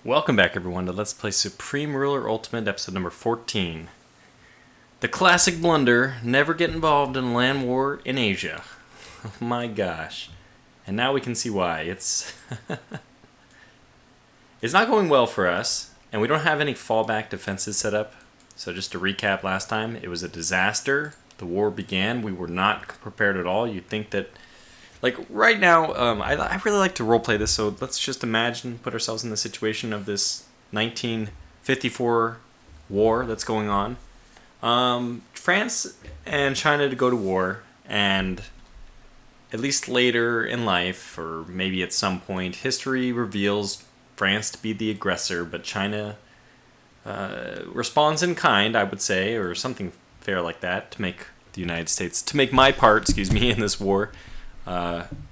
Welcome back everyone to Let's Play Supreme Ruler Ultimate episode number 14. The classic blunder, never get involved in a land war in Asia. Oh my gosh. And now we can see why. It's it's not going well for us, and we don't have any fallback defenses set up. So just to recap last time, it was a disaster. The war began, we were not prepared at all. You'd think that like, right now, I really like to roleplay this, so let's just imagine, put ourselves in the situation of this 1954 war that's going on. France and China to go to war, and at least later in life, or maybe at some point, history reveals France to be the aggressor, but China responds in kind, I would say, or something fair like that, to make the United States, to make my part, in this war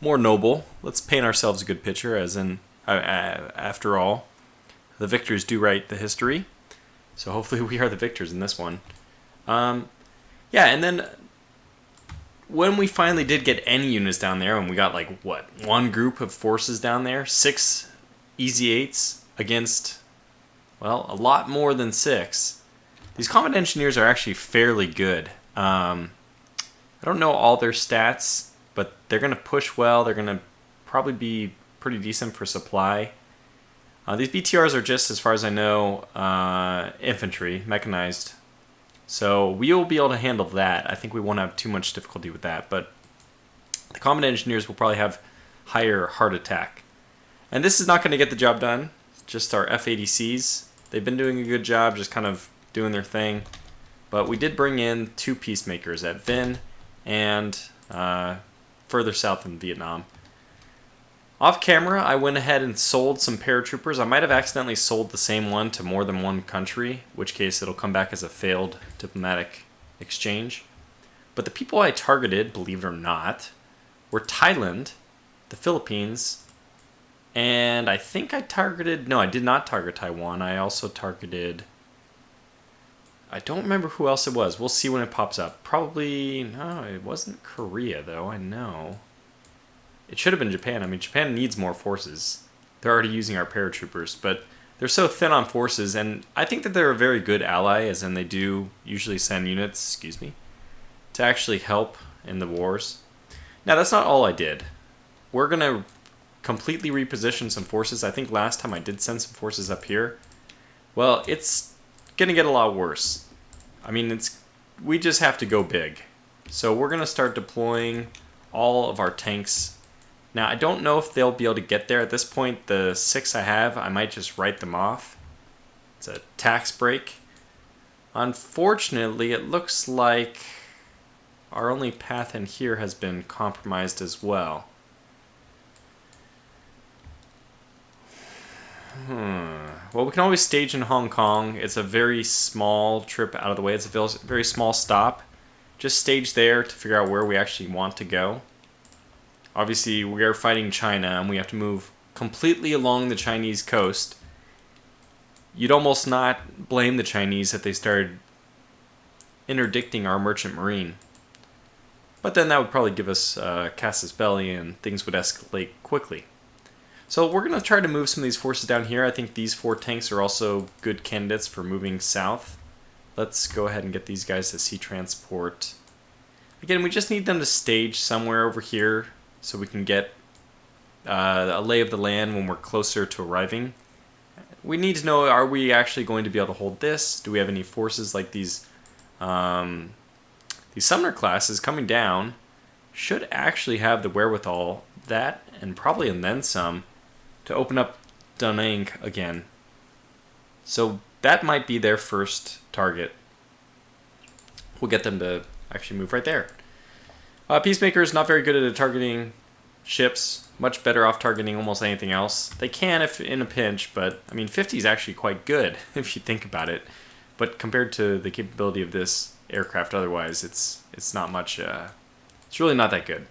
more noble. Let's paint ourselves a good picture, as in, after all, the victors do write the history. So hopefully we are the victors in this one. Yeah, and then when we finally did get any units down there, and we got like, what, one group of forces down there, 6 easy 8s against, well, a lot more than 6. These combat engineers are actually fairly good. I don't know all their stats, but they're going to push well. They're going to probably be pretty decent for supply. These BTRs are just, as far as I know, infantry, mechanized. So we will be able to handle that. I think we won't have too much difficulty with that. But the combat engineers will probably have higher heart attack. And this is not going to get the job done. Just our F-80Cs. They've been doing a good job, just kind of doing their thing. But we did bring in 2 peacemakers at Vinh and further south in Vietnam. Off camera, I went ahead and sold some paratroopers. I might have accidentally sold the same one to more than one country, in which case it'll come back as a failed diplomatic exchange. But the people I targeted, believe it or not, were Thailand, the Philippines, and I think I targeted... No, I did not target Taiwan. I also targeted... I don't remember who else it was. We'll see when it pops up. Probably... No, it wasn't Korea, though. I know. It should have been Japan. I mean, Japan needs more forces. They're already using our paratroopers, but they're so thin on forces, and I think that they're a very good ally, as in they do usually send units, to actually help in the wars. Now, that's not all I did. We're going to completely reposition some forces. I think last time I did send some forces up here. Well, it's gonna get a lot worse. I mean, we just have to go big. So we're gonna start deploying all of our tanks. Now, I don't know if they'll be able to get there at this point. The 6 I have, I might just write them off. It's a tax break. Unfortunately, it looks like our only path in here has been compromised as well. Well, we can always stage in Hong Kong. It's a very small trip out of the way. It's a very small stop. Just stage there to figure out where we actually want to go. Obviously, we are fighting China, and we have to move completely along the Chinese coast. You'd almost not blame the Chinese if they started interdicting our merchant marine. But then that would probably give us casus belli, and things would escalate quickly. So we're going to try to move some of these forces down here. I think these 4 tanks are also good candidates for moving south. Let's go ahead and get these guys to sea transport. Again, we just need them to stage somewhere over here so we can get a lay of the land when we're closer to arriving. We need to know, are we actually going to be able to hold this? Do we have any forces like these Sumner classes coming down? Should actually have the wherewithal, that and probably and then some, to open up Da Nang again. So that might be their first target. We'll get them to actually move right there. Peacemakers, not very good at targeting ships. Much better off targeting almost anything else. They can if in a pinch, but I mean 50 is actually quite good if you think about it. But compared to the capability of this aircraft otherwise, it's not much, it's really not that good.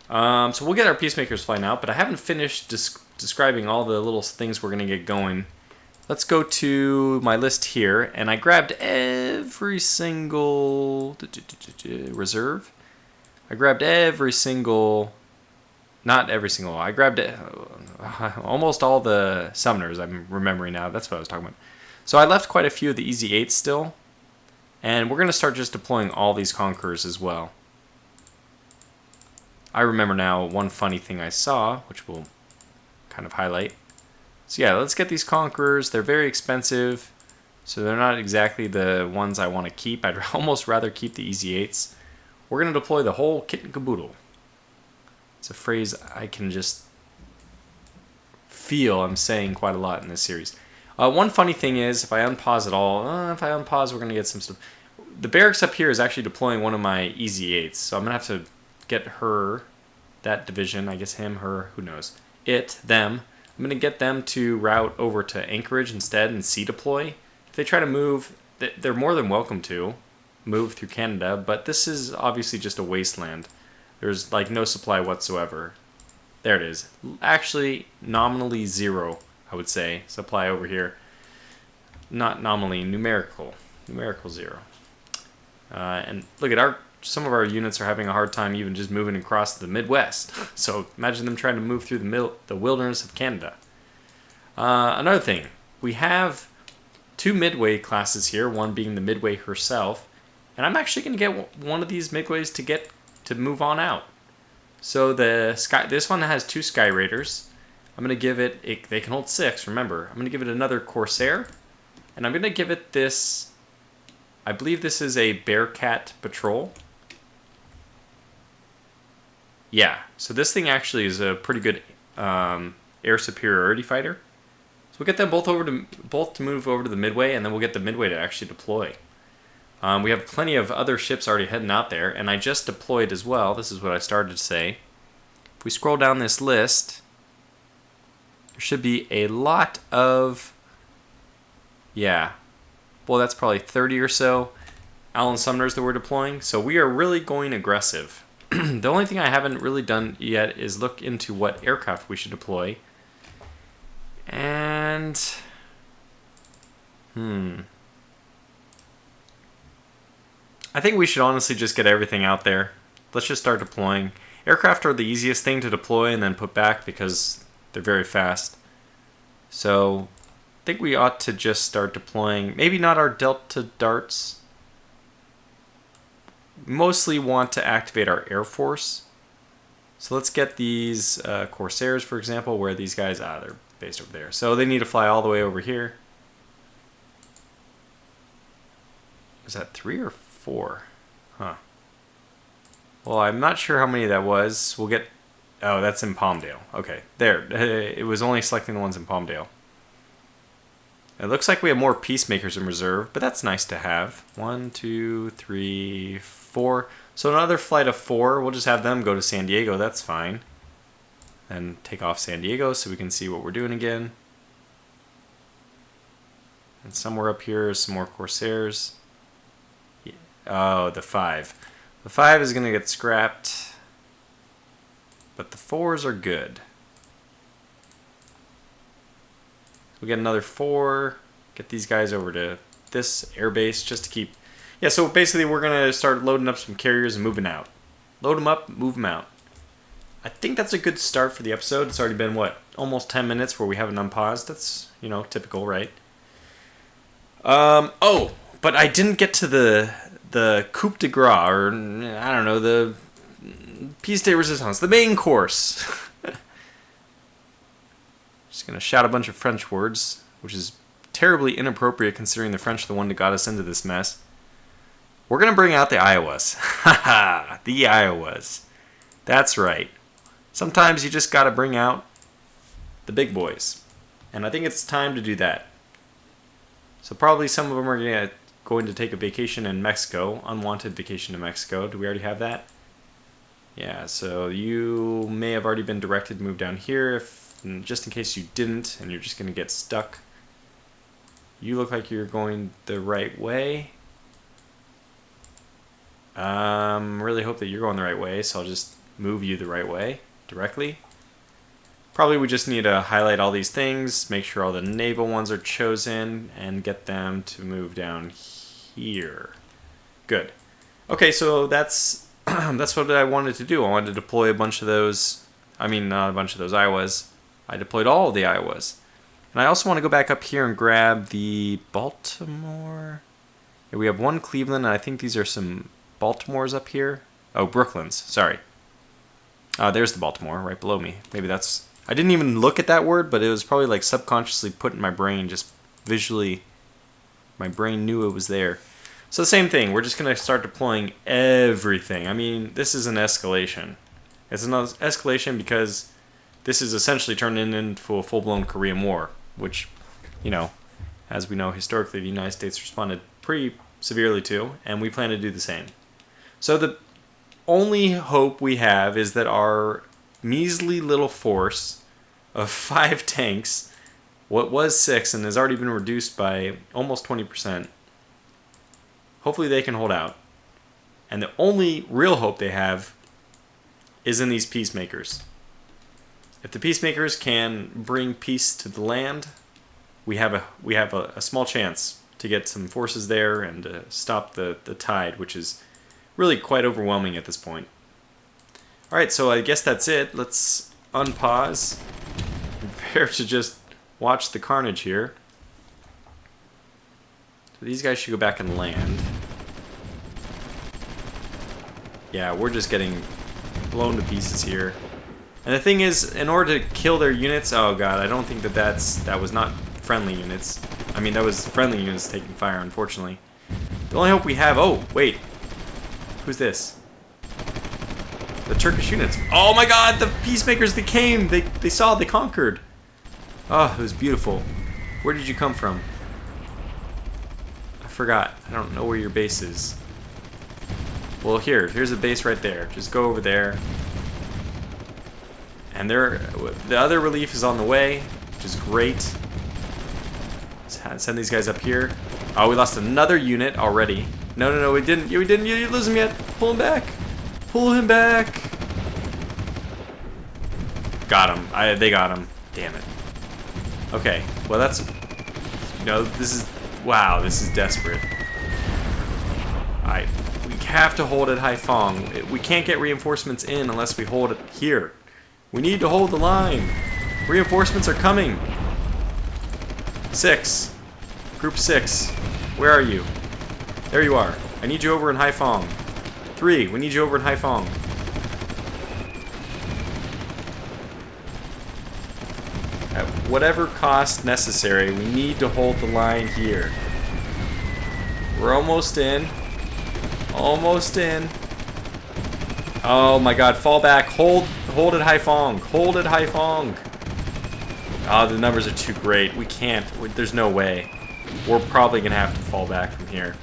So we'll get our peacemakers flying out, but I haven't finished describing all the little things we're going to get going. Let's go to my list here, and I grabbed every single reserve. I grabbed every single Not every single one. I grabbed it, almost all the summoners, I'm remembering now. That's what I was talking about. So I left quite a few of the easy 8s still. And we're going to start just deploying all these conquerors as well. I remember now one funny thing I saw, which we'll kind of highlight. So yeah, let's get these conquerors. They're very expensive, so they're not exactly the ones I want to keep. I'd almost rather keep the easy 8s. We're going to deploy the whole kit and caboodle. It's a phrase I can just feel I'm saying quite a lot in this series. One funny thing is, if I unpause it all, if I unpause, we're going to get some stuff. The barracks up here is actually deploying one of my easy 8s, so I'm going to have to get her, that division, I guess him, her, who knows, it, them. I'm going to get them to route over to Anchorage instead and sea deploy. If they try to move, they're more than welcome to move through Canada, but this is obviously just a wasteland. There's like no supply whatsoever. There it is. Actually, nominally 0, I would say, supply over here. Not nominally, numerical 0. And look at some of our units are having a hard time even just moving across the Midwest. So imagine them trying to move through the wilderness of Canada. Another thing, we have 2 Midway classes here, one being the Midway herself, and I'm actually going to get one of these Midways to move on out. So this one has 2 Sky Raiders. I'm going to give it, they can hold 6, remember. I'm going to give it another Corsair, and I'm going to give it this, I believe this is a Bearcat Patrol. Yeah, so this thing actually is a pretty good air superiority fighter. So we'll get them both to move over to the Midway, and then we'll get the Midway to actually deploy. We have plenty of other ships already heading out there, and I just deployed as well. This is what I started to say. If we scroll down this list, there should be a lot of, yeah, well, that's probably 30 or so Allen Sumners that we're deploying. So we are really going aggressive. The only thing I haven't really done yet is look into what aircraft we should deploy. And, I think we should honestly just get everything out there. Let's just start deploying. Aircraft are the easiest thing to deploy and then put back because they're very fast. So I think we ought to just start deploying. Maybe not our Delta Darts. Mostly want to activate our Air Force. So let's get these Corsairs, for example, where these guys, they're based over there. So they need to fly all the way over here. Was that 3 or 4? Huh. Well, I'm not sure how many that was. We'll get... Oh, that's in Palmdale. Okay, there. It was only selecting the ones in Palmdale. It looks like we have more Peacemakers in reserve, but that's nice to have. 1, 2, 3, 4. So another flight of 4. We'll just have them go to San Diego. That's fine. And take off San Diego so we can see what we're doing again. And somewhere up here is some more Corsairs. Yeah. Oh, the 5. The 5 is going to get scrapped. But the 4s are good. We get another 4. Get these guys over to this airbase just to keep... Yeah, so basically we're going to start loading up some carriers and moving out. Load them up, move them out. I think that's a good start for the episode. It's already been, what, almost 10 minutes where we haven't unpaused. That's, typical, right? Oh, but I didn't get to the coup de grace, or I don't know, the piece de resistance, the main course. Just going to shout a bunch of French words, which is terribly inappropriate considering the French are the one that got us into this mess. We're going to bring out the Iowas. Haha, the Iowas. That's right. Sometimes you just got to bring out the big boys. And I think it's time to do that. So probably some of them are going to take a vacation in Mexico. Unwanted vacation in Mexico. Do we already have that? Yeah, so you may have already been directed to move down here. Just in case you didn't and you're just going to get stuck. You look like you're going the right way. Really hope that you're going the right way, so I'll just move you the right way directly. Probably we just need to highlight all these things, make sure all the naval ones are chosen, and get them to move down here. Good. Okay, so that's that's what I wanted to do. I wanted to deploy a bunch of those I mean, not a bunch of those Iowas. I deployed all of the Iowas. And I also want to go back up here and grab the Baltimore. Yeah, we have one Cleveland, and I think these are some Baltimores up here. Oh, Brooklyn's. Sorry. There's the Baltimore right below me. Maybe that's... I didn't even look at that word, but it was probably like subconsciously put in my brain, just visually. My brain knew it was there. So the same thing. We're just going to start deploying everything. I mean, this is an escalation. It's an escalation because this is essentially turned into a full-blown Korean War, which, you know, as we know historically, the United States responded pretty severely to, and we plan to do the same. So the only hope we have is that our measly little force of 5 tanks, what was 6 and has already been reduced by almost 20%, hopefully they can hold out. And the only real hope they have is in these peacemakers. If the peacemakers can bring peace to the land, we have a small chance to get some forces there and stop the tide, which is really quite overwhelming at this point. Alright, so I guess that's it. Let's unpause. Prepare to just watch the carnage here. So these guys should go back and land. Yeah, we're just getting blown to pieces here. And the thing is, in order to kill their units, oh god, I don't think that was not friendly units. I mean, that was friendly units taking fire, unfortunately. The only hope we have... Oh, wait. Who's this? The Turkish units. Oh my god, the peacemakers, they came! They saw, they conquered! Oh, it was beautiful. Where did you come from? I forgot. I don't know where your base is. Well, here's a base right there. Just go over there. And the other relief is on the way, which is great. Let's send these guys up here. Oh, we lost another unit already. No, we didn't. You didn't lose him yet. Pull him back. Pull him back. Got him. They got him. Damn it. Okay. Well, that's... You know, this is... Wow, this is desperate. We have to hold at Haiphong. We can't get reinforcements in unless we hold it here. We need to hold the line. Reinforcements are coming. 6. Group 6. Where are you? There you are. I need you over in Haiphong. 3. We need you over in Haiphong. At whatever cost necessary, we need to hold the line here. We're almost in. Almost in. Oh my god, fall back. Hold at Haiphong. Hold at Haiphong. Oh, the numbers are too great. We can't. There's no way. We're probably going to have to fall back from here.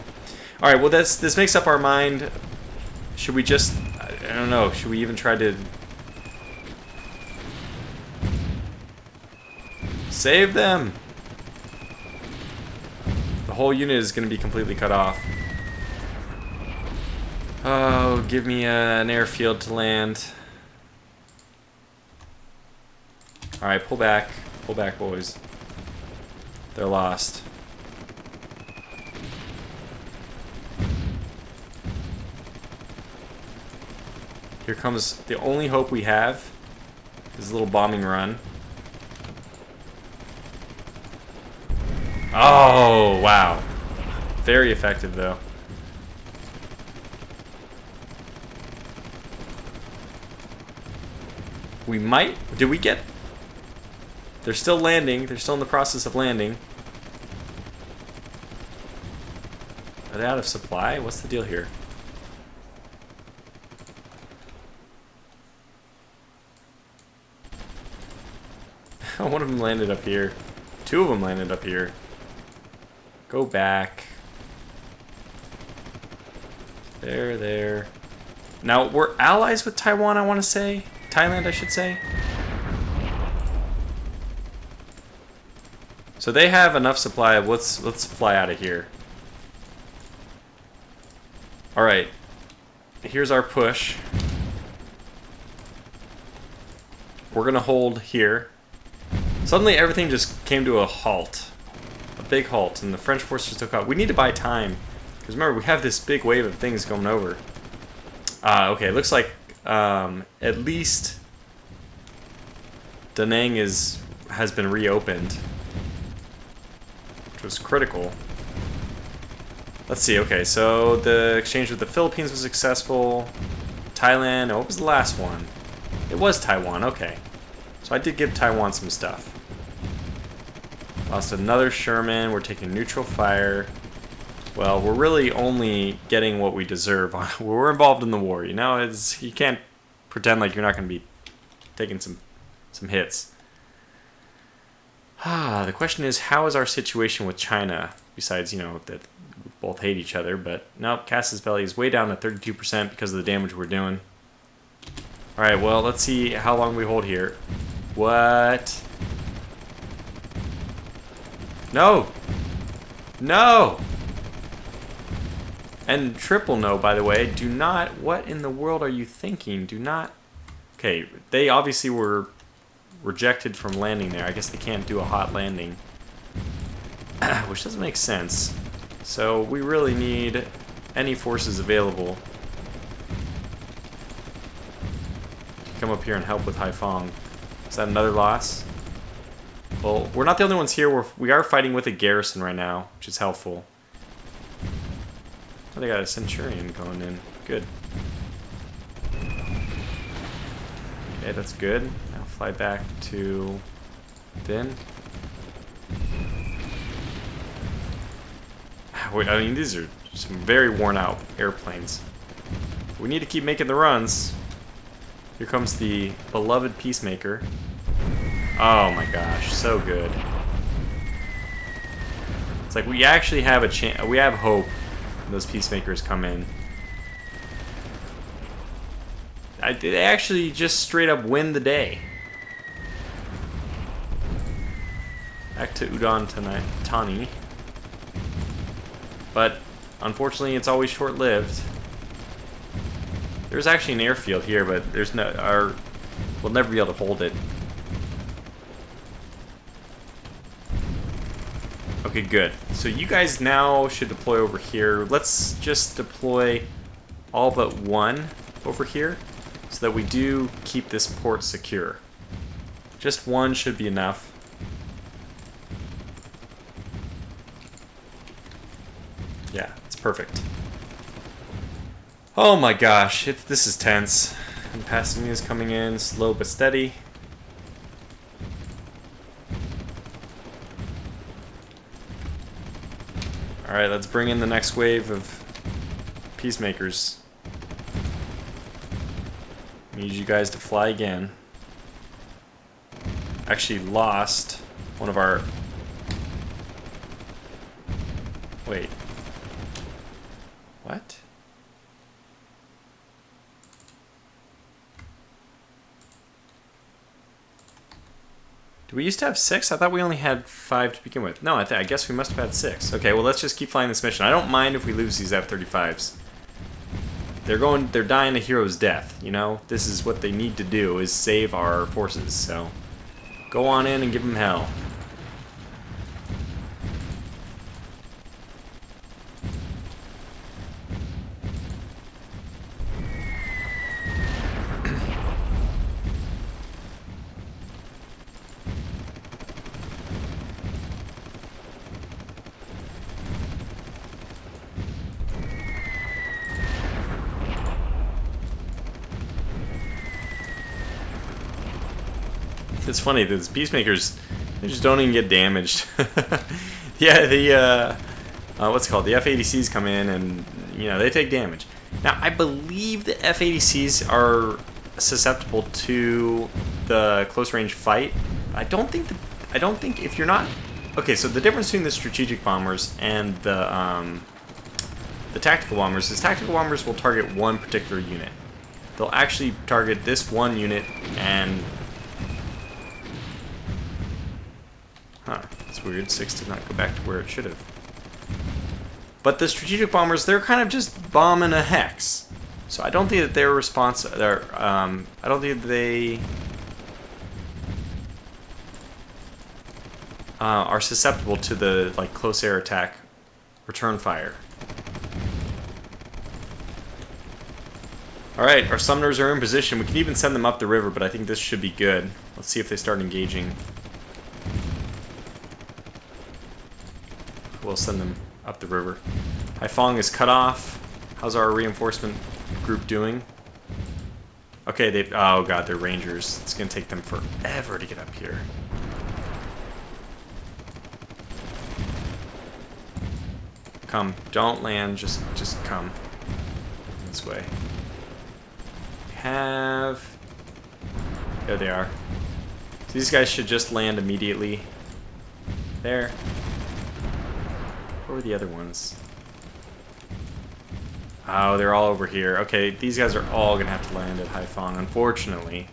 Alright, well this makes up our mind. Should we just... I don't know. Should we even try to... Save them! The whole unit is going to be completely cut off. Oh, give me an airfield to land. Alright, pull back. Pull back, boys. They're lost. Here comes the only hope we have. This little bombing run. Oh, wow. Very effective, though. We might... Did we get... They're still landing. They're still in the process of landing. Are they out of supply? What's the deal here? One of them landed up here. 2 of them landed up here. Go back. There. Now, we're allies with Taiwan, I want to say. Thailand, I should say. So they have enough supply of... Let's fly out of here. Alright. Here's our push. We're going to hold here. Suddenly everything just came to a halt. A big halt. And the French forces took out. We need to buy time. Because remember, we have this big wave of things going over. Okay, looks like at least Da Nang has been reopened, which was critical. Let's see. Okay, so the exchange with the Philippines was successful. Thailand. Oh, what was the last one? It was Taiwan. Okay, so I did give Taiwan some stuff. Lost another Sherman. We're taking neutral fire. Well, we're really only getting what we deserve. We're involved in the war. You know, you can't pretend like you're not going to be taking some hits. The question is, how is our situation with China? Besides, you know, that we both hate each other. But nope, Casus Belli is way down to 32% because of the damage we're doing. Alright, well, let's see how long we hold here. What? No! No! And triple no, by the way. Do not... What in the world are you thinking? Do not... Okay, they obviously were rejected from landing there. I guess they can't do a hot landing. Which doesn't make sense. So we really need any forces available to come up here and help with Haiphong. Is that another loss? Well, we're not the only ones here. We are fighting with a garrison right now, which is helpful. Oh, they got a Centurion going in. Good. Okay, that's good. Now fly back to Then. I mean, these are some very worn out airplanes. We need to keep making the runs. Here comes the beloved Peacemaker. Oh my gosh, so good. It's like we actually have a chance. We have hope when those Peacemakers come in. They actually just straight up win the day. Back to Udon Thani. But unfortunately, it's always short-lived. There's actually an airfield here, but there's no. We'll never be able to hold it. Okay, good. So you guys now should deploy over here. Let's just deploy all but one over here so that we do keep this port secure. Just one should be enough. Yeah, it's perfect. Oh my gosh, this is tense. And passing is coming in slow but steady. Alright, let's bring in the next wave of Peacemakers. Need you guys to fly again. Actually lost one of our... Wait. What? Do we used to have 6? I thought we only had 5 to begin with. No, I guess we must have had 6. Okay, well let's just keep flying this mission. I don't mind if we lose these F-35s. They're dying a hero's death, you know? This is what they need to do, is save our forces, so go on in and give them hell. It's funny, these Peacemakers, they just don't even get damaged. Yeah, the, what's it called? The F-80Cs come in and, you know, they take damage. Now, I believe the F-80Cs are susceptible to the close-range fight. I don't think if you're not... Okay, so the difference between the strategic bombers and the tactical bombers is tactical bombers will target one particular unit. They'll actually target this one unit and... Huh, it's weird. 6 did not go back to where it should have. But the strategic bombers, they're kind of just bombing a hex. So I don't think that their response... I don't think that they... are susceptible to the like close air attack return fire. Alright, our summoners are in position. We can even send them up the river, but I think this should be good. Let's see if they start engaging. We'll send them up the river. Haiphong is cut off. How's our reinforcement group doing? Okay, they... Oh god, they're rangers. It's gonna take them forever to get up here. Come. Don't land. Just come. This way. Have... There they are. So these guys should just land immediately. There. Where were the other ones? Oh, they're all over here. Okay, these guys are all going to have to land at Haiphong, unfortunately.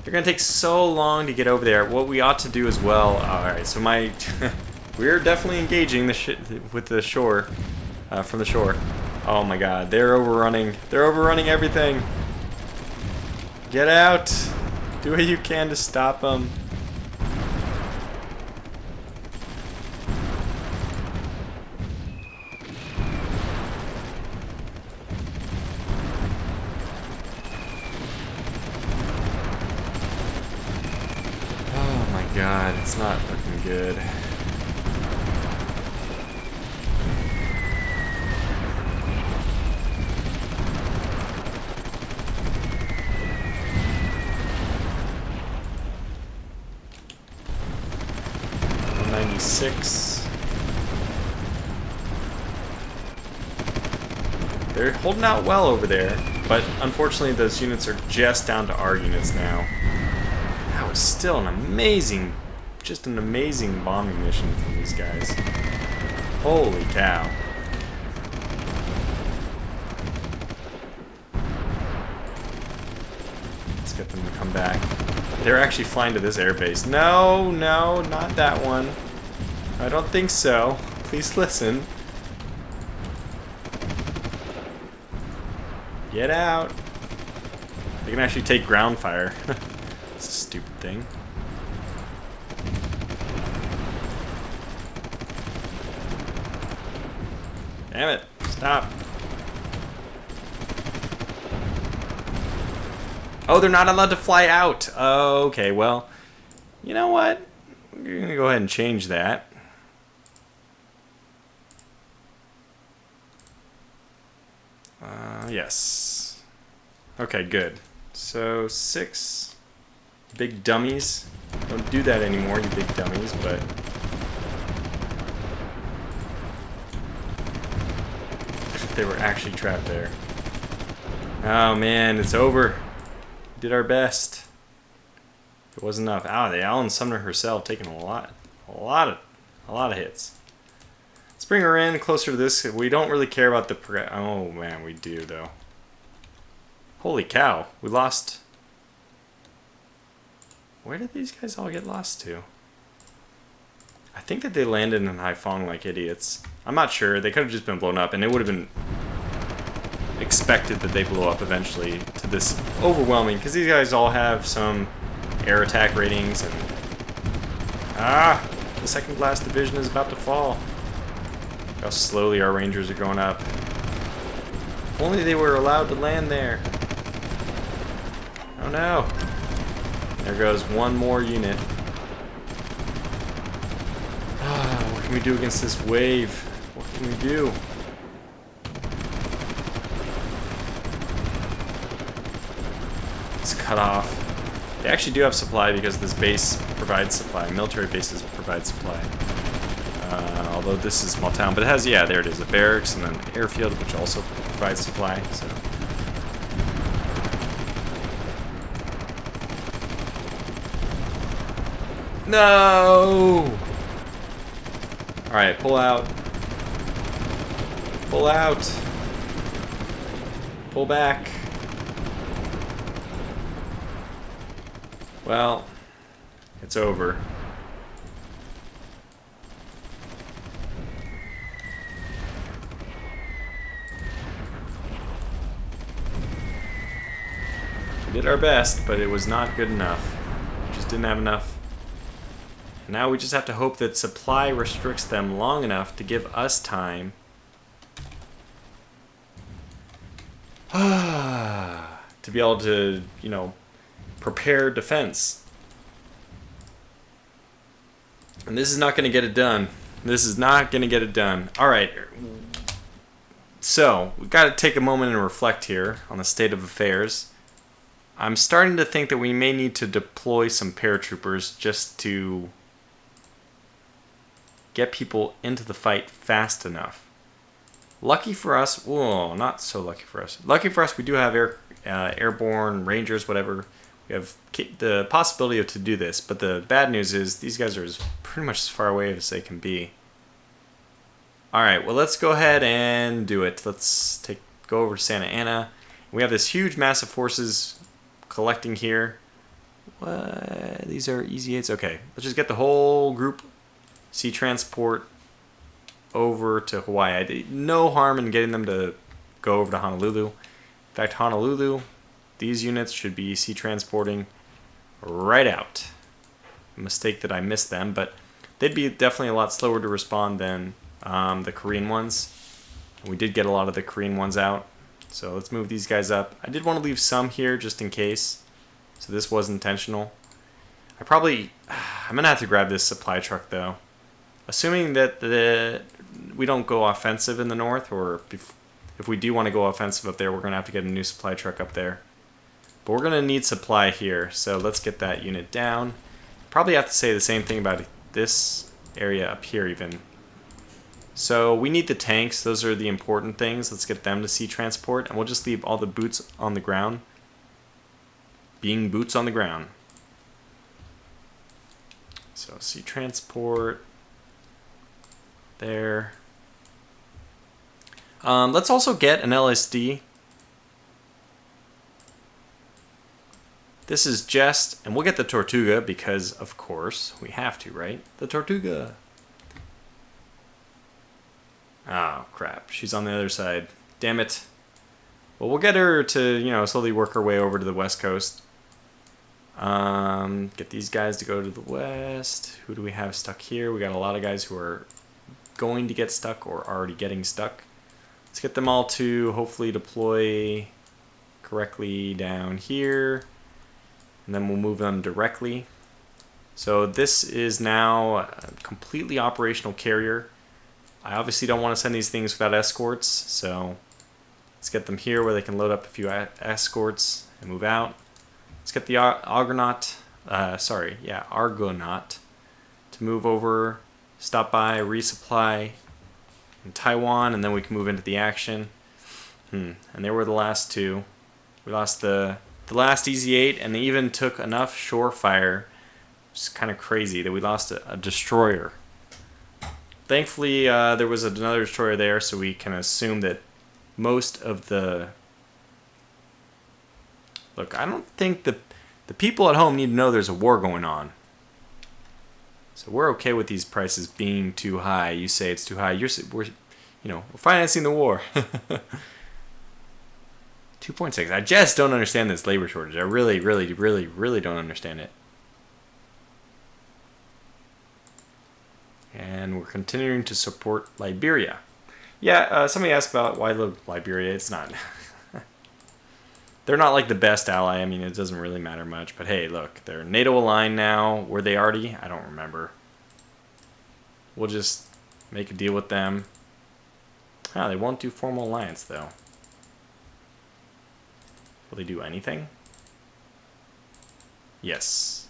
They're going to take so long to get over there. What we ought to do as well... Alright, so my... We're definitely engaging with the shore. From the shore. Oh my god, they're overrunning. They're overrunning everything. Get out! Do what you can to stop them. Oh my god, it's not looking good. They're holding out well over there, but unfortunately those units are just down to our units now. That was still an amazing, just an amazing bombing mission from these guys. Holy cow. Let's get them to come back. They're actually flying to this airbase. No, no, not that one. I don't think so. Please listen. Get out. They can actually take ground fire. It's a stupid thing. Damn it. Stop. Oh, they're not allowed to fly out. Oh, okay, well, you know what? We're going to go ahead and change that. Yes. Okay, good. So, 6 big dummies. Don't do that anymore, you big dummies, but... They were actually trapped there. Oh man, it's over. We did our best. It wasn't enough. Oh, the Allen Sumner herself taking a lot of hits. Let's bring her in closer to this. We don't really care about the... Oh man, we do though. Holy cow, we lost... Where did these guys all get lost to? I think that they landed in Haiphong like idiots. I'm not sure. They could have just been blown up, and it would have been expected that they blow up eventually to this overwhelming, because these guys all have some air attack ratings, and... Ah! The 2nd Glass Division is about to fall. Look how slowly our Rangers are going up. If only they were allowed to land there. Oh no. There goes one more unit. What can we do against this wave? What can we do? It's cut off. They actually do have supply because this base provides supply. Military bases provide supply. Although this is a small town, but it has, yeah, there it is, a barracks and an airfield which also provides supply. So. No! Alright, pull out. Pull out. Pull back. Well, it's over. We did our best, but it was not good enough. We just didn't have enough. Now we just have to hope that supply restricts them long enough to give us time to be able to, you know, prepare defense. And this is not going to get it done. This is not going to get it done. All right. So, we've got to take a moment and reflect here on the state of affairs. I'm starting to think that we may need to deploy some paratroopers just to get people into the fight fast enough. Lucky for us, whoa, not so lucky for us. Lucky for us, we do have airborne rangers, whatever. We have the possibility to do this, but the bad news is these guys are pretty much as far away as they can be. All right, well, let's go ahead and do it. Let's go over to Santa Ana. We have this huge mass of forces collecting here. What? These are easy 8s. Okay, let's just get the whole group sea transport over to Hawaii. I did no harm in getting them to go over to Honolulu. In fact, Honolulu, these units should be sea transporting right out. A mistake that I missed them, but they'd be definitely a lot slower to respond than the Korean ones. We did get a lot of the Korean ones out. So let's move these guys up. I did want to leave some here just in case. So this was intentional. I'm going to have to grab this supply truck though. Assuming that we don't go offensive in the north, or if we do want to go offensive up there, we're going to have to get a new supply truck up there. But we're going to need supply here, so let's get that unit down. Probably have to say the same thing about this area up here even. So we need the tanks. Those are the important things. Let's get them to sea transport, and we'll just leave all the boots on the ground being boots on the ground. So sea transport there. Let's also get an LSD. This is just, and we'll get the Tortuga because, of course, we have to, right? The Tortuga. Oh, crap. She's on the other side. Damn it. Well, we'll get her to, slowly work her way over to the west coast. Get these guys to go to the west. Who do we have stuck here? We got a lot of guys who are going to get stuck or already getting stuck. Let's get them all to hopefully deploy correctly down here. And then we'll move them directly. So this is now a completely operational carrier. I obviously don't want to send these things without escorts, so let's get them here where they can load up a few escorts and move out. Let's get the Argonaut to move over, stop by, resupply in Taiwan, and then we can move into the action. And there were the last two. We lost the last Easy 8, and they even took enough shore fire. It's kind of crazy that we lost a destroyer. Thankfully, there was another destroyer there, so we can assume that most of the... Look, I don't think the people at home need to know there's a war going on. So we're okay with these prices being too high. You say it's too high. We're financing the war. 2.6. I just don't understand this labor shortage. I really, really, really, really don't understand it. And we're continuing to support Liberia. Yeah, somebody asked about why Liberia. It's not. They're not like the best ally. I mean, it doesn't really matter much. But hey, look, they're NATO aligned now. Were they already? I don't remember. We'll just make a deal with them. They won't do formal alliance, though. Will they do anything? Yes.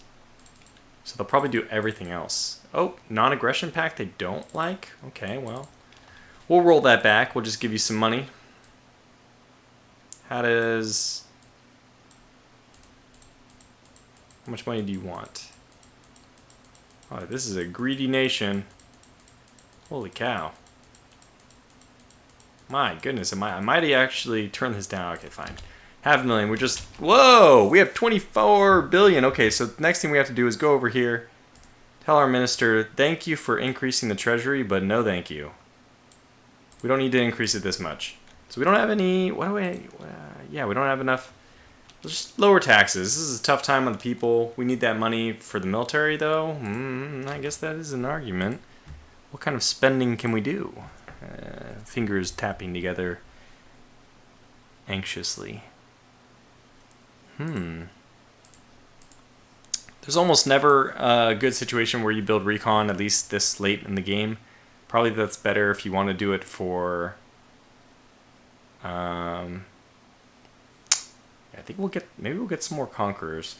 So they'll probably do everything else. Oh, non-aggression pact they don't like? Okay, well. We'll roll that back. We'll just give you some money. How much money do you want? Oh, this is a greedy nation. Holy cow. My goodness, I might actually turn this down. Okay, fine. $500,000. We're just... Whoa! We have 24 billion. Okay, so the next thing we have to do is go over here. Tell our minister, thank you for increasing the treasury, but no thank you. We don't need to increase it this much. So we don't have any... we don't have enough... Let's just lower taxes. This is a tough time on the people. We need that money for the military, though. I guess that is an argument. What kind of spending can we do? Fingers tapping together anxiously. There's almost never a good situation where you build recon, at least this late in the game. Probably that's better if you want to do it for... I think maybe we'll get some more conquerors.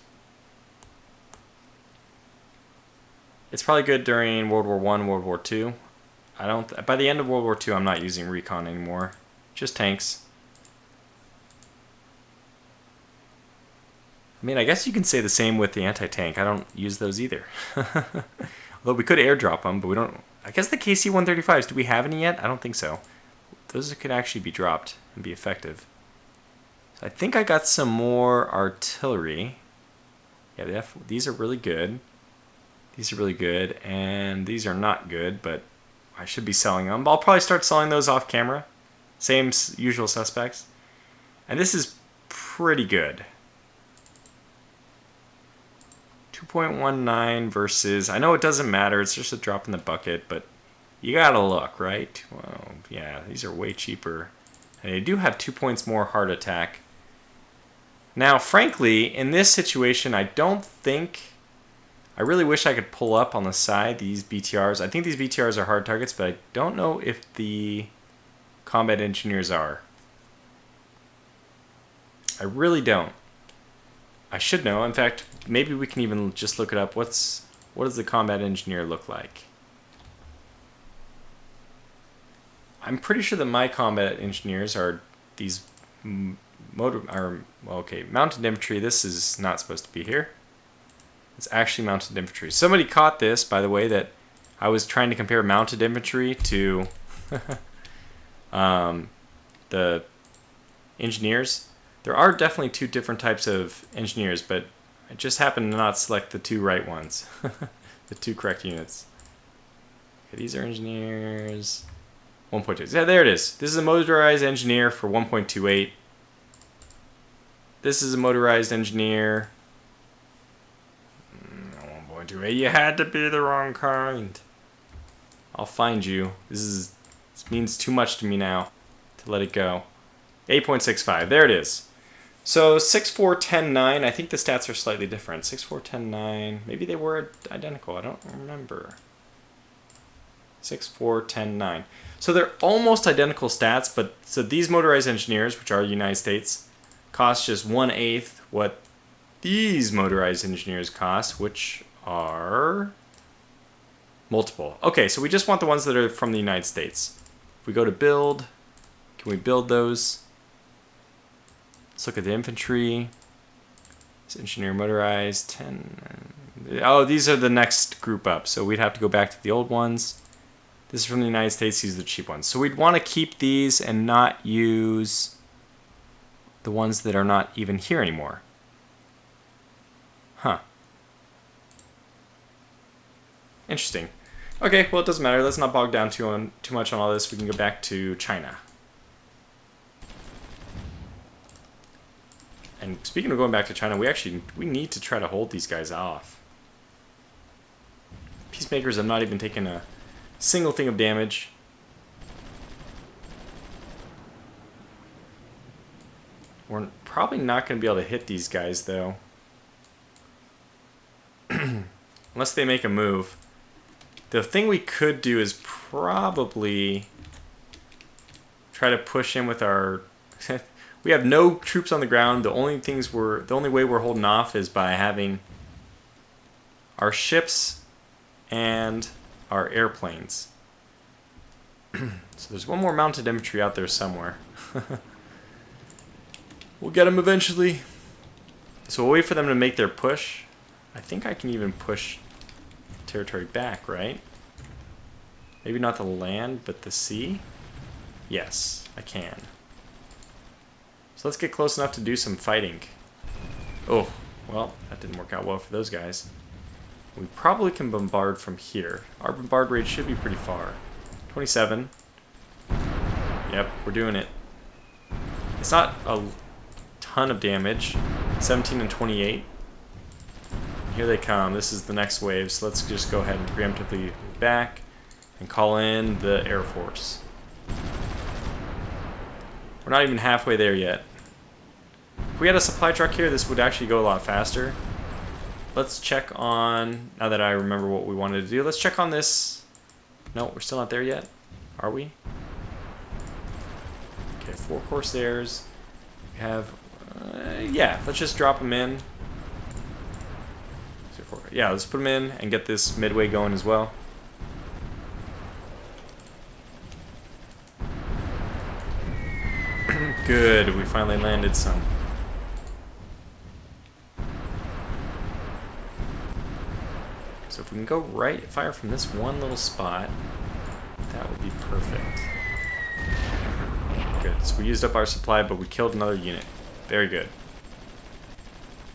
It's probably good during World War I, World War II. By the end of World War II, I'm not using recon anymore. Just tanks. I mean, I guess you can say the same with the anti-tank. I don't use those either. Although we could airdrop them, but we don't... I guess the KC-135s, do we have any yet? I don't think so. Those could actually be dropped and be effective. So I think I got some more artillery. Yeah, these are really good. These are really good, and these are not good, but I should be selling them. But I'll probably start selling those off camera. Same usual suspects. And this is pretty good. 2.19 versus... I know it doesn't matter, it's just a drop in the bucket, but you gotta look, right? Well, yeah, these are way cheaper. And they do have 2 points more heart attack. Now, frankly, in this situation, I don't think... I really wish I could pull up on the side these BTRs. I think these BTRs are hard targets, but I don't know if the combat engineers are. I really don't. I should know. In fact, maybe we can even just look it up. What does the combat engineer look like? I'm pretty sure that my combat engineers are these mounted infantry. This is not supposed to be here. It's actually mounted infantry. Somebody caught this, by the way, that I was trying to compare mounted infantry to the engineers. There are definitely two different types of engineers, but I just happened to not select the two right ones. The two correct units. Okay, these are engineers. 1.2. Yeah, there it is. This is a motorized engineer for 1.28. This is a motorized engineer. 1.28. You had to be the wrong kind. I'll find you. This means too much to me now to let it go. 8.65. There it is. So 6.4.10.9. I think the stats are slightly different. 6.4.10.9. Maybe they were identical. I don't remember. 6.4.10.9. So they're almost identical stats, but so these motorized engineers, which are United States, cost just 1/8 what these motorized engineers cost, which are multiple. Okay, so we just want the ones that are from the United States. If we go to build, can we build those? Let's look at the infantry. It's engineer motorized 10. Oh, these are the next group up, so we'd have to go back to the old ones. This is from the United States. These are the cheap ones. So we'd want to keep these and not use the ones that are not even here anymore. Huh. Interesting. Okay, well, it doesn't matter. Let's not bog down too much on all this. We can go back to China. And speaking of going back to China, we need to try to hold these guys off. Peacemakers have not even taken a single thing of damage. We're probably not going to be able to hit these guys, though. Unless they make a move. The thing we could do is probably try to push in with our... We have no troops on the ground. The only way we're holding off is by having our ships and our airplanes. So there's one more mounted infantry out there somewhere. We'll get them eventually. So we'll wait for them to make their push. I think I can even push territory back, right? Maybe not the land, but the sea? Yes, I can. So let's get close enough to do some fighting. Oh, well, that didn't work out well for those guys. We probably can bombard from here. Our bombard rate should be pretty far. 27. Yep, we're doing it. It's not a ton of damage. 17 and 28. Here they come. This is the next wave, so let's just go ahead and preemptively move back and call in the Air Force. We're not even halfway there yet. If we had a supply truck here, this would actually go a lot faster. let's check on, now that I remember what we wanted to do, let's check on this. No, we're still not there yet. Are we? Okay, 4 Corsairs. We have, yeah, let's just drop them in. Yeah, let's put them in and get this midway going as well. Good, we finally landed some. So if we can go right, fire from this one little spot, that would be perfect. Good, so we used up our supply, but we killed another unit. Very good.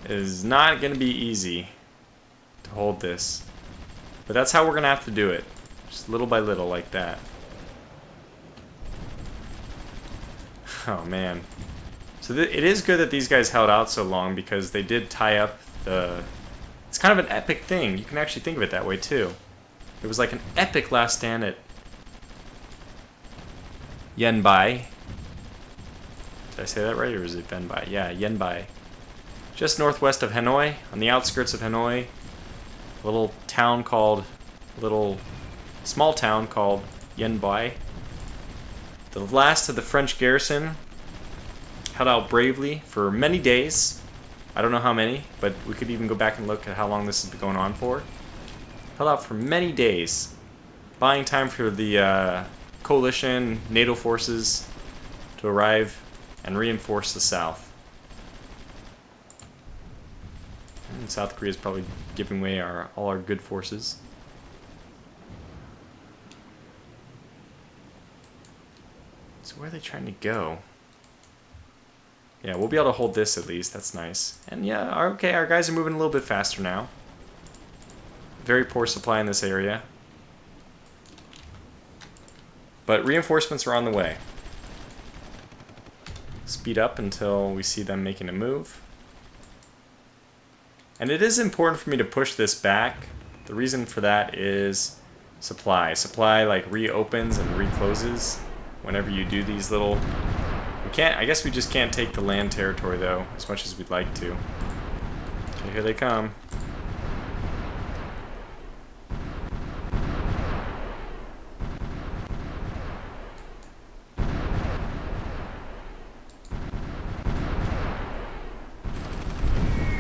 It is not going to be easy to hold this, but that's how we're going to have to do it. Just little by little, like that. Oh man. So it is good that these guys held out so long, because they did tie up the... It's kind of an epic thing. You can actually think of it that way too. It was like an epic last stand at Yenbai. Did I say that right, or is it Benbai? Yeah, Yenbai. Just northwest of Hanoi, on the outskirts of Hanoi. A little town called... small town called Yenbai. The last of the French garrison held out bravely for many days. I don't know how many, but we could even go back and look at how long this has been going on for. Held out for many days, buying time for the coalition NATO forces to arrive and reinforce the south. And South Korea is probably giving away all our good forces. So where are they trying to go? Yeah, we'll be able to hold this at least. That's nice. And yeah, okay, our guys are moving a little bit faster now. Very poor supply in this area. But reinforcements are on the way. Speed up until we see them making a move. And it is important for me to push this back. The reason for that is supply. Supply like reopens and recloses whenever you do these little... I guess we just can't take the land territory though, as much as we'd like to. Okay, here they come.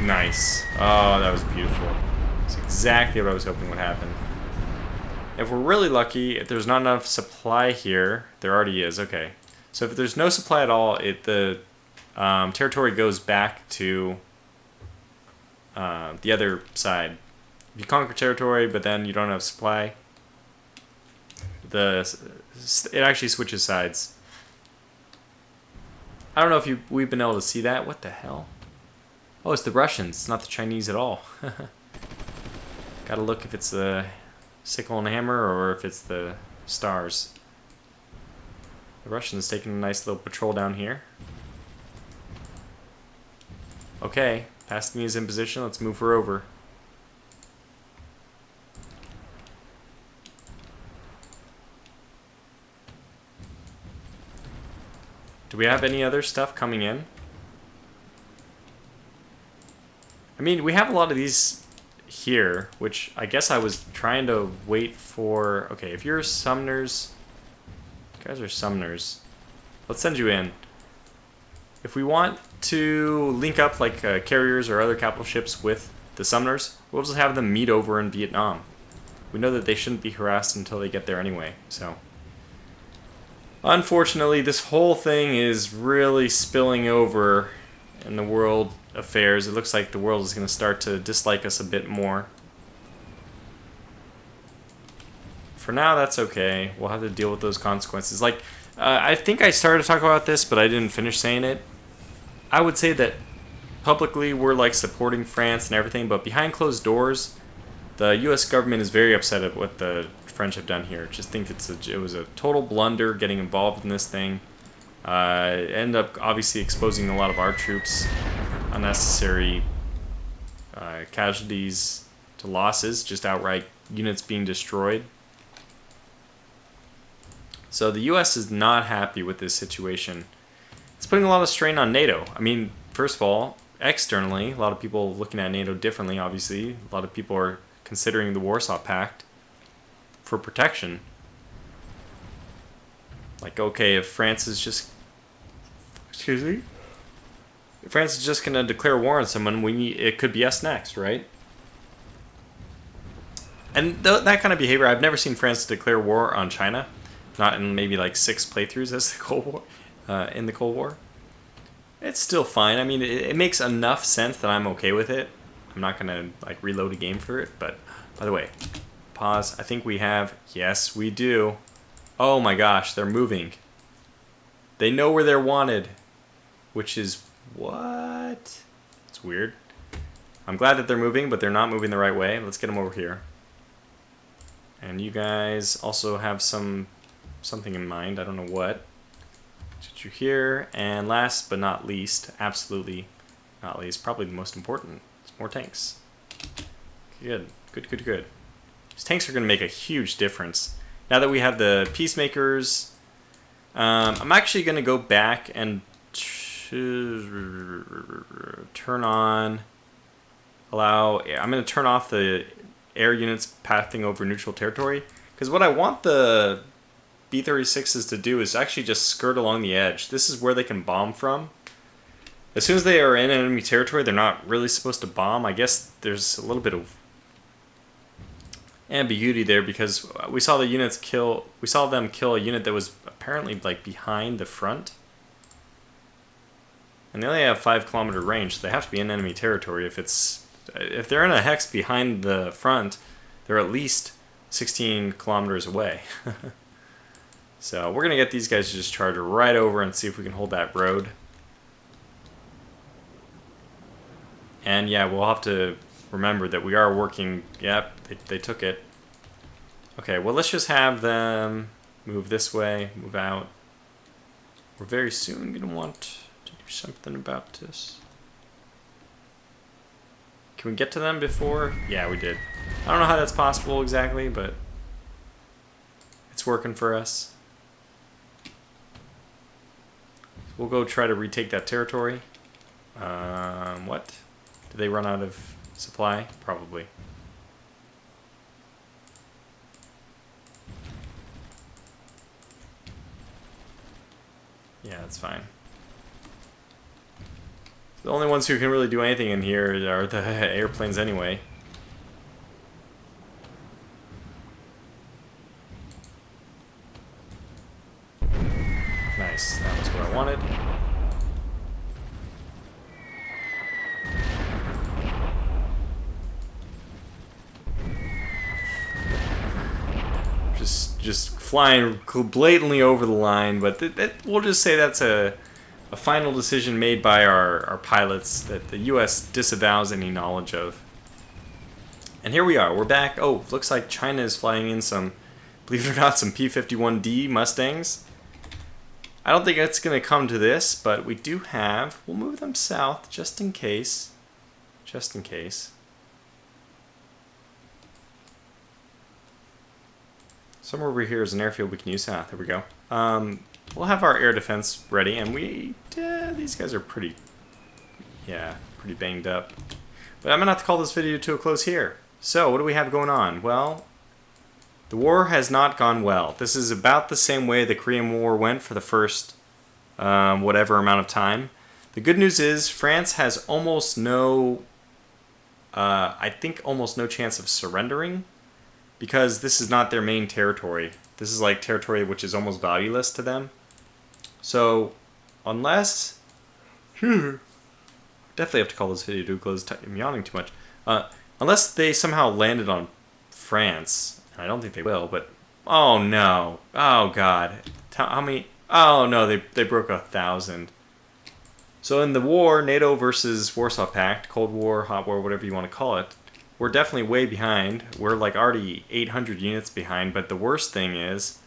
Nice. Oh, that was beautiful. That's exactly what I was hoping would happen. If we're really lucky, if there's not enough supply here, there already is, okay. So if there's no supply at all, the territory goes back to the other side. If you conquer territory, but then you don't have supply, it actually switches sides. I don't know if we've been able to see that. What the hell? Oh, it's the Russians. It's not the Chinese at all. Gotta look if it's the sickle and hammer or if it's the stars. The Russians taking a nice little patrol down here. Okay, Pastemy is in position. Let's move her over. Do we have any other stuff coming in? I mean, we have a lot of these here, which I guess I was trying to wait for... Okay, if you're summoners... You guys are summoners. Let's send you in. If we want to link up like carriers or other capital ships with the summoners, we'll just have them meet over in Vietnam. We know that they shouldn't be harassed until they get there anyway, so... Unfortunately, this whole thing is really spilling over in the world affairs. It looks like the world is going to start to dislike us a bit more. For now, that's okay. We'll have to deal with those consequences. Like, I think I started to talk about this, but I didn't finish saying it. I would say that publicly we're like supporting France and everything, but behind closed doors, the U.S. government is very upset at what the French have done here. Just think it was a total blunder getting involved in this thing. End up obviously exposing a lot of our troops, unnecessary casualties to losses, just outright units being destroyed. So the U.S. is not happy with this situation. It's putting a lot of strain on NATO. I mean, first of all, externally, a lot of people looking at NATO differently, obviously. A lot of people are considering the Warsaw Pact for protection. Like, okay, if France is just... Excuse me? If France is just going to declare war on someone, it could be us next, right? And that kind of behavior, I've never seen France declare war on China. Not in maybe like 6 playthroughs as the Cold War, in the Cold War. It's still fine. I mean, it makes enough sense that I'm okay with it. I'm not going to like reload a game for it. But, by the way, pause. I think we have... Yes, we do. Oh my gosh, they're moving. They know where they're wanted. Which is... What? It's weird. I'm glad that they're moving, but they're not moving the right way. Let's get them over here. And you guys also have something in mind. I don't know what. Get you here. And last but not least, absolutely not least, probably the most important, is more tanks. Good. Good. These tanks are going to make a huge difference. Now that we have the peacemakers, I'm actually going to go back and turn on, I'm going to turn off the air units pathing over neutral territory, because what I want the B-36s to do is actually just skirt along the edge. This is where they can bomb from. As soon as they are in enemy territory, they're not really supposed to bomb. I guess there's a little bit of ambiguity there, because we saw them kill a unit that was apparently like behind the front. And they only have 5 kilometer range, so they have to be in enemy territory. If they're in a hex behind the front, they're at least 16 kilometers away. So we're going to get these guys to just charge right over and see if we can hold that road. And yeah, we'll have to remember that we are working... Yep, they took it. Okay, well, let's just have them move this way, move out. We're very soon going to want to do something about this. Can we get to them before? Yeah, we did. I don't know how that's possible exactly, but it's working for us. We'll go try to retake that territory. What? Did they run out of supply? Probably. Yeah, that's fine. The only ones who can really do anything in here are the airplanes anyway. Nice, that was what I wanted. Just flying blatantly over the line, but we'll just say that's a final decision made by our pilots that the U.S. disavows any knowledge of. And here we are, we're back. Oh, looks like China is flying in some, believe it or not, some P-51D Mustangs. I don't think it's going to come to this, but we do have... We'll move them south just in case. Just in case. Somewhere over here is an airfield we can use. Ah, there we go. We'll have our air defense ready, and these guys are pretty banged up. But I'm going to have to call this video to a close here. So, what do we have going on? Well, the war has not gone well. This is about the same way the Korean War went for the first whatever amount of time. The good news is France has almost no, I think almost no chance of surrendering, because this is not their main territory. This is like territory which is almost valueless to them. So, unless... definitely have to call this video to a close. I'm yawning too much. Unless they somehow landed on France, and I don't think they will, but... Oh no. Oh god. How many... Oh no, they broke 1,000. So in the war, NATO versus Warsaw Pact, Cold War, Hot War, whatever you want to call it, we're definitely way behind. We're like already 800 units behind, but the worst thing is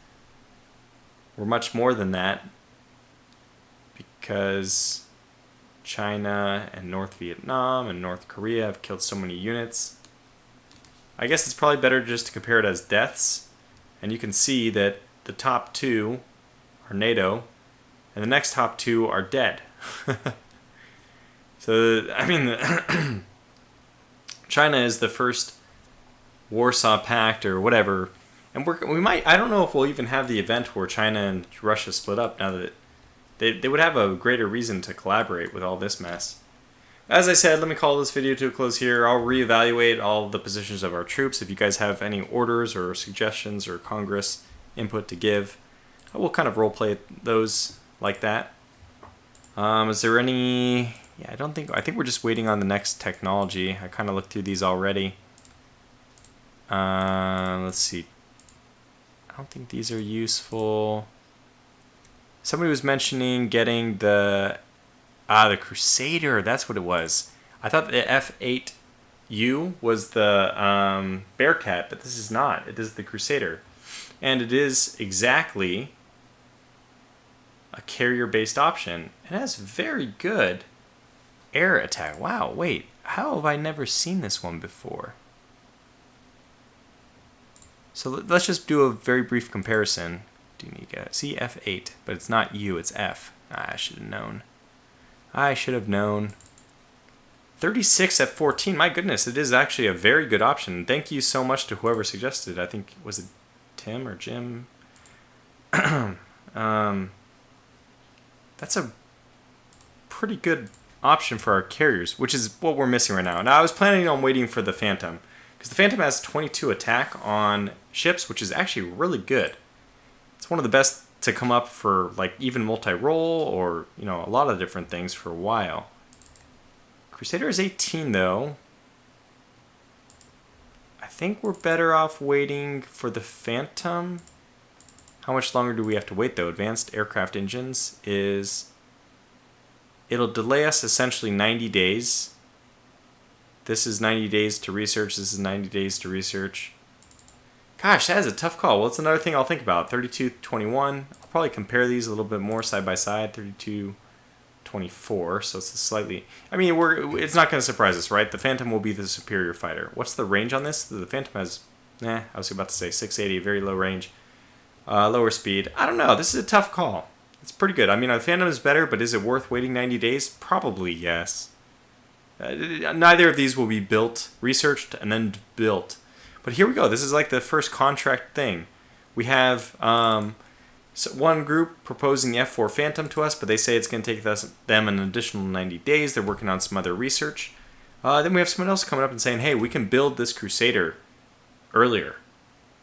we're much more than that because China and North Vietnam and North Korea have killed so many units. I guess it's probably better just to compare it as deaths, and you can see that the top 2 are NATO and the next top 2 are dead. So, I mean, China is the first Warsaw Pact or whatever. And we might, I don't know if we'll even have the event where China and Russia split up now that they would have a greater reason to collaborate with all this mess. As I said, let me call this video to a close here. I'll reevaluate all the positions of our troops. If you guys have any orders or suggestions or Congress input to give, we'll kind of roleplay those like that. Is there any... Yeah, I think we're just waiting on the next technology. I kind of looked through these already. Let's see. I don't think these are useful. Somebody was mentioning getting the Crusader. That's what it was. I thought the F8U was the Bearcat, but this is not. It is the Crusader. And it is exactly a carrier-based option. It has very good air attack. Wow, wait. How have I never seen this one before? So let's just do a very brief comparison. Do you need to see F8, but it's not U, it's F. I should have known. I should have known. 36 F14. My goodness, it is actually a very good option. Thank you so much to whoever suggested it. I think, was it Tim or Jim? That's a pretty good option for our carriers, which is what we're missing right now. Now, I was planning on waiting for the Phantom, because the Phantom has 22 attack on ships, which is actually really good. It's one of the best to come up for like even multi-role or, you know, a lot of different things for a while. Crusader is 18 though. I think we're better off waiting for the Phantom. How much longer do we have to wait though? Advanced aircraft engines is... It'll delay us essentially 90 days. This is 90 days to research. This is 90 days to research. Gosh, that is a tough call. Well, it's another thing I'll think about. 32-21. I'll probably compare these a little bit more side by side. 32-24. So it's a slightly... I mean, it's not going to surprise us, right? The Phantom will be the superior fighter. What's the range on this? The Phantom has... I was about to say 680, very low range. Lower speed. I don't know. This is a tough call. It's pretty good. I mean, the Phantom is better, but is it worth waiting 90 days? Probably yes. Neither of these will be built, researched, and then built. But here we go. This is like the first contract thing. We have one group proposing the F4 Phantom to us, but they say it's going to take them an additional 90 days. They're working on some other research. Then we have someone else coming up and saying, hey, we can build this Crusader earlier.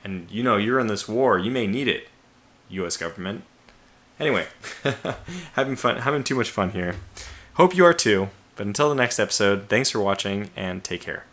And, you know, you're in this war. You may need it, U.S. government. Anyway, having too much fun here. Hope you are too. But until the next episode, thanks for watching and take care.